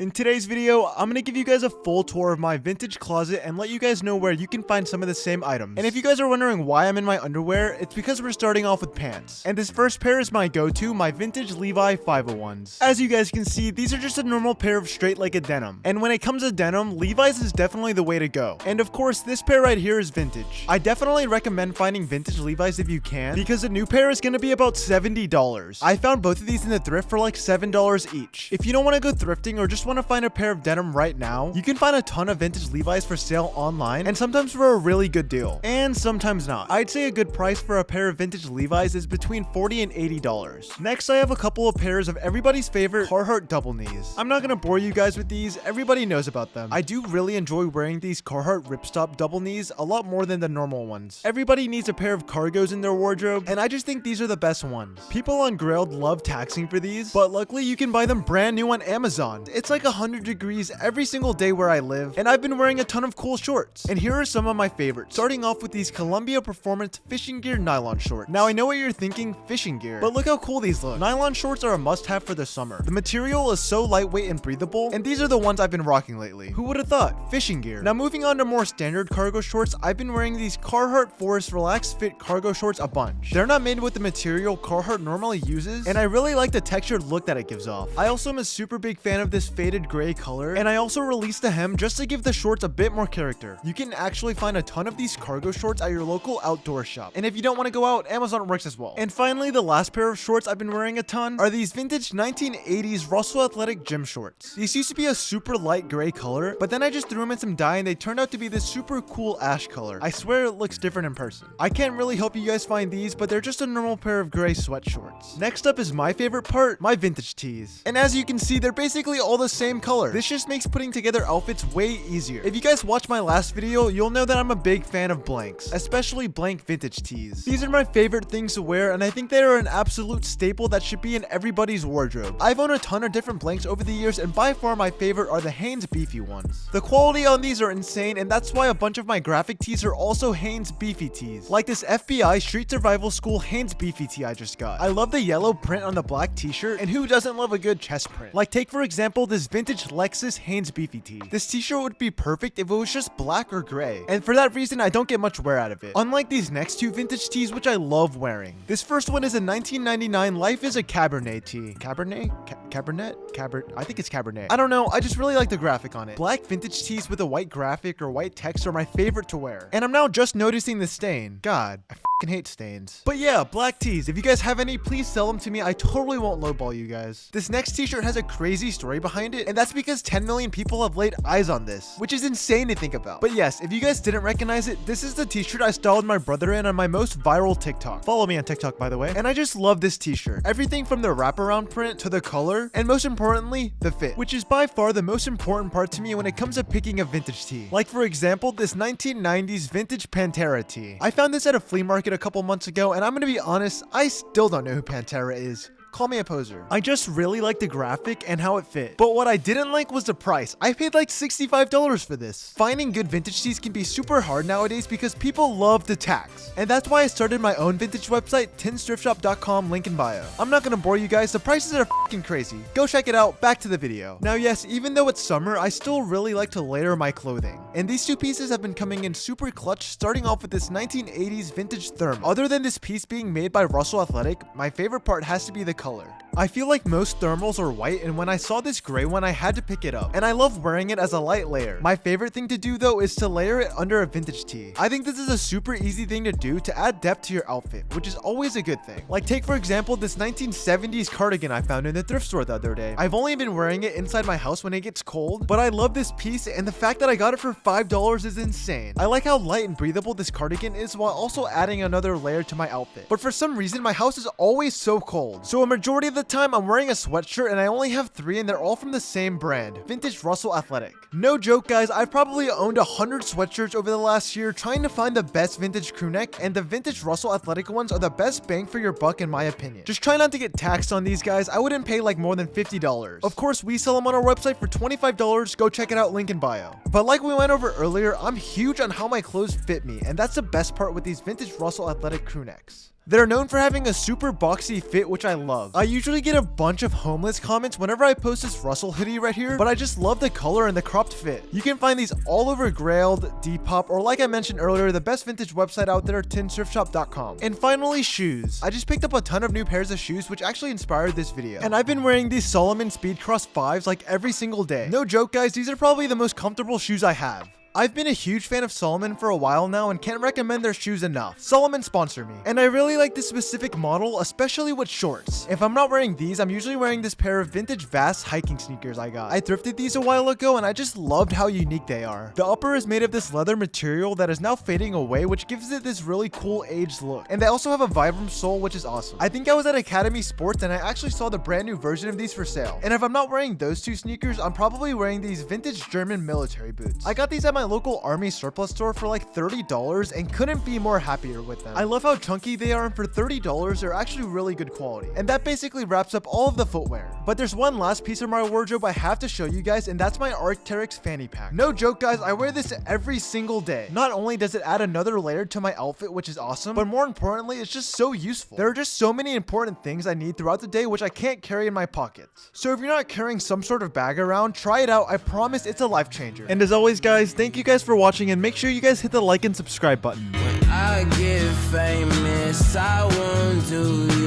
In today's video, I'm gonna give you guys a full tour of my vintage closet and let you guys know where you can find some of the same items. And if you guys are wondering why I'm in my underwear, it's because we're starting off with pants. And this first pair is my go-to, my vintage Levi 501s. As you guys can see, these are just a normal pair of straight-legged denim. And when it comes to denim, Levi's is definitely the way to go. And of course, this pair right here is vintage. I definitely recommend finding vintage Levi's if you can, because a new pair is gonna be about $70. I found both of these in the thrift for like $7 each. If you don't want to go thrifting or just want to find a pair of denim right now, you can find a ton of vintage Levi's for sale online, and sometimes for a really good deal, and sometimes not. I'd say a good price for a pair of vintage Levi's is between $40 and $80. Next, I have a couple of pairs of everybody's favorite Carhartt double knees. I'm not gonna bore you guys with these, everybody knows about them. I do really enjoy wearing these Carhartt ripstop double knees a lot more than the normal ones. Everybody needs a pair of cargos in their wardrobe, and I just think these are the best ones. People on Grailed love taxing for these, but luckily you can buy them brand new on Amazon. It's like 100 degrees every single day where I live, and I've been wearing a ton of cool shorts. And here are some of my favorites, starting off with these Columbia Performance fishing gear nylon shorts. Now I know what you're thinking, fishing gear, but look how cool these look. Nylon shorts are a must-have for the summer. The material is so lightweight and breathable, and these are the ones I've been rocking lately. Who would have thought? Fishing gear. Now moving on to more standard cargo shorts, I've been wearing these Carhartt Forest Relaxed Fit cargo shorts a bunch. They're not made with the material Carhartt normally uses, and I really like the textured look that it gives off. I also am a super big fan of this faded gray color, and I also released the hem just to give the shorts a bit more character. You can actually find a ton of these cargo shorts at your local outdoor shop, and if you don't want to go out, Amazon works as well. And finally, the last pair of shorts I've been wearing a ton are these vintage 1980s Russell Athletic gym shorts. These used to be a super light gray color, but then I just threw them in some dye and they turned out to be this super cool ash color. I swear it looks different in person. I can't really help you guys find these, but they're just a normal pair of gray sweat shorts. Next up is my favorite part, my vintage tees. And as you can see, they're basically all the same color. This just makes putting together outfits way easier. If you guys watched my last video, you'll know that I'm a big fan of blanks, especially blank vintage tees. These are my favorite things to wear, and I think they are an absolute staple that should be in everybody's wardrobe. I've owned a ton of different blanks over the years, and by far my favorite are the Hanes beefy ones. The quality on these are insane, and that's why a bunch of my graphic tees are also Hanes beefy tees, like this FBI Street Survival School Hanes beefy tee I just got. I love the yellow print on the black t-shirt, and who doesn't love a good chest print? Like take for example this vintage Lexus Hanes beefy tee. This t-shirt would be perfect if it was just black or gray, and for that reason I don't get much wear out of it, unlike these next two vintage tees which I love wearing. This first one is a 1999 Life is a Cabernet tee. Cabernet? I think it's Cabernet. I don't know, I just really like the graphic on it. Black vintage tees with a white graphic or white text are my favorite to wear, and I'm now just noticing the stain. God, I fucking hate stains. But yeah, black tees. If you guys have any, please sell them to me. I totally won't lowball you guys. This next t-shirt has a crazy story behind it, and that's because 10 million people have laid eyes on this, which is insane to think about. But yes, if you guys didn't recognize it, this is the t-shirt I styled my brother in on my most viral TikTok. Follow me on TikTok, by the way. And I just love this t-shirt. Everything from the wraparound print to the color, and most importantly, the fit, which is by far the most important part to me when it comes to picking a vintage tee. Like for example, this 1990s vintage Pantera tee. I found this at a flea market a couple months ago, and I'm gonna be honest, I still don't know who Pantera is. Call me a poser. I just really like the graphic and how it fit. But what I didn't like was the price. I paid like $65 for this. Finding good vintage tees can be super hard nowadays because people love to tax. And that's why I started my own vintage website, tinsthriftshop.com, link in bio. I'm not gonna bore you guys, the prices are fucking crazy. Go check it out, back to the video. Now yes, even though it's summer, I still really like to layer my clothing. And these two pieces have been coming in super clutch, starting off with this 1980s vintage thermal. Other than this piece being made by Russell Athletic, my favorite part has to be the color. I feel like most thermals are white, and when I saw this gray one, I had to pick it up, and I love wearing it as a light layer. My favorite thing to do though is to layer it under a vintage tee. I think this is a super easy thing to do to add depth to your outfit, which is always a good thing. Like take for example this 1970s cardigan I found in the thrift store the other day. I've only been wearing it inside my house when it gets cold, but I love this piece, and the fact that I got it for $5 is insane. I like how light and breathable this cardigan is while also adding another layer to my outfit. But for some reason my house is always so cold, so a majority of the time I'm wearing a sweatshirt, and I only have 3, and they're all from the same brand, vintage Russell Athletic. No joke guys, I've probably owned 100 sweatshirts over the last year trying to find the best vintage crew neck, and the vintage Russell Athletic ones are the best bang for your buck in my opinion. Just try not to get taxed on these guys. I wouldn't pay like more than $50. Of course, we sell them on our website for $25. Go check it out, link in bio. But like we went over earlier, I'm huge on how my clothes fit me, and that's the best part with these vintage Russell Athletic crew necks. They're known for having a super boxy fit, which I love. I usually get a bunch of homeless comments whenever I post this Russell hoodie right here, but I just love the color and the cropped fit. You can find these all over Grailed, Depop, or like I mentioned earlier, the best vintage website out there, tinthriftshop.com. And finally, shoes. I just picked up a ton of new pairs of shoes, which actually inspired this video. And I've been wearing these Salomon Speedcross 5s like every single day. No joke, guys, these are probably the most comfortable shoes I have. I've been a huge fan of Salomon for a while now and can't recommend their shoes enough. Salomon sponsor me. And I really like this specific model, especially with shorts. If I'm not wearing these, I'm usually wearing this pair of vintage Vast hiking sneakers I got. I thrifted these a while ago and I just loved how unique they are. The upper is made of this leather material that is now fading away, which gives it this really cool aged look. And they also have a Vibram sole, which is awesome. I think I was at Academy Sports and I actually saw the brand new version of these for sale. And if I'm not wearing those two sneakers, I'm probably wearing these vintage German military boots. I got these at my local army surplus store for like $30 and couldn't be more happier with them. I love how chunky they are, and for $30 they're actually really good quality. And that basically wraps up all of the footwear. But there's one last piece of my wardrobe I have to show you guys, and that's my Arc'teryx fanny pack. No joke, guys, I wear this every single day. Not only does it add another layer to my outfit, which is awesome, but more importantly, it's just so useful. There are just so many important things I need throughout the day which I can't carry in my pockets. So if you're not carrying some sort of bag around, try it out. I promise it's a life changer. And as always, guys, thank you guys for watching, and make sure you guys hit the like and subscribe button. When I get famous, I won't do